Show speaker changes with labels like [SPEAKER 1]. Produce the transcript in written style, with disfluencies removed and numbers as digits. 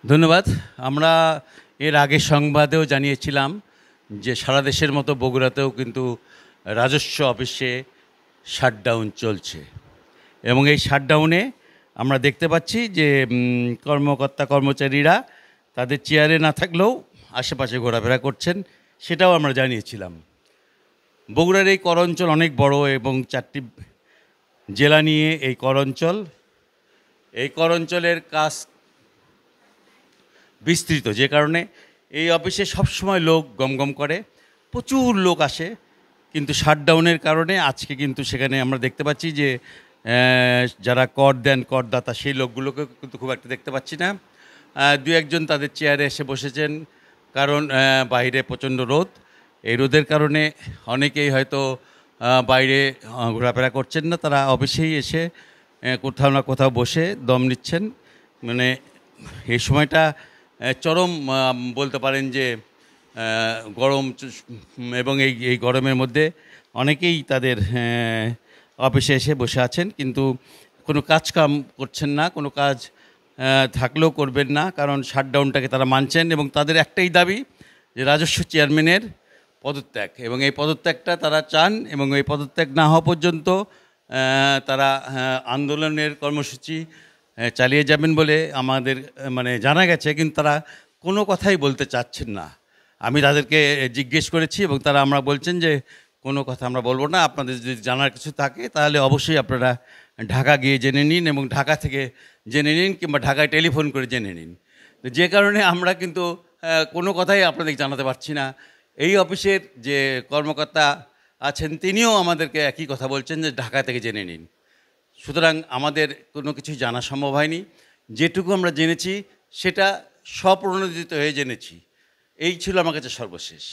[SPEAKER 1] ধন্যবাদ। আমরা এর আগের সংবাদেও জানিয়েছিলাম যে সারা দেশের মতো বগুড়াতেও কিন্তু রাজস্ব অফিসে শাটডাউন চলছে এবং এই শাটডাউনে আমরা দেখতে পাচ্ছি যে কর্মকর্তা কর্মচারীরা তাদের চেয়ারে না থাকলেও আশেপাশে ঘোরাফেরা করছেন, সেটাও আমরা জানিয়েছিলাম। বগুড়ার এই কর অঞ্চল অনেক বড় এবং 4টি জেলা নিয়ে এই কর অঞ্চল। এই কর অঞ্চলের কাজ বিস্তৃত, যে কারণে এই অফিসে সবসময় লোক গমগম করে, প্রচুর লোক আসে। কিন্তু শাটডাউনের কারণে আজকে কিন্তু সেখানে আমরা দেখতে পাচ্ছি যে যারা কর দেন, করদাতা, সেই লোকগুলোকে কিন্তু খুব একটা দেখতে পাচ্ছি না। দু একজন তাদের চেয়ারে এসে বসেছেন, কারণ বাইরে প্রচণ্ড রোদ। এই রোদের কারণে অনেকেই হয়তো বাইরে ঘোরাফেরা করছেন না, তারা অফিসেই এসে কোথাও না কোথাও বসে দম নিচ্ছেন। মানে এই সময়টা চরম বলতে পারেন যে গরম, এবং এই গরমের মধ্যে অনেকেই তাদের অফিসে এসে বসে আছেন, কিন্তু কোনো কাজ কাম করছেন না, কোনো কাজ থাকলেও করবেন না, কারণ শাটডাউনটাকে তারা মানছেন এবং তাদের একটাই দাবি যে রাজস্ব চেয়ারম্যানের পদত্যাগ, এবং এই পদত্যাগটা তারা চান। এবং এই পদত্যাগ না হওয়া পর্যন্ত তারা আন্দোলনের কর্মসূচি চালিয়ে যাবেন বলে আমাদের মানে জানা গেছে, কিন্তু তারা কোনো কথাই বলতে চাচ্ছেন না। আমি তাদেরকে জিজ্ঞেস করেছি এবং তারা আমরা বলছেন যে কোনো কথা আমরা বলবো না, আপনাদের যদি জানার কিছু থাকে তাহলে অবশ্যই আপনারা ঢাকা গিয়ে জেনে নিন এবং ঢাকা থেকে জেনে নিন, কিংবা ঢাকায় টেলিফোন করে জেনে নিন। যে কারণে আমরা কিন্তু কোনো কথাই আপনাদের জানাতে পারছি না। এই অফিসের যে কর্মকর্তা আছেন তিনিও আমাদেরকে একই কথা বলছেন যে ঢাকা থেকে জেনে নিন। সুতরাং আমাদের কোনো কিছু জানা সম্ভব হয়নি। যেটুকু আমরা জেনেছি সেটা স্বপ্রণোদিত হয়ে জেনেছি। এই ছিল আমার কাছে সর্বশেষ।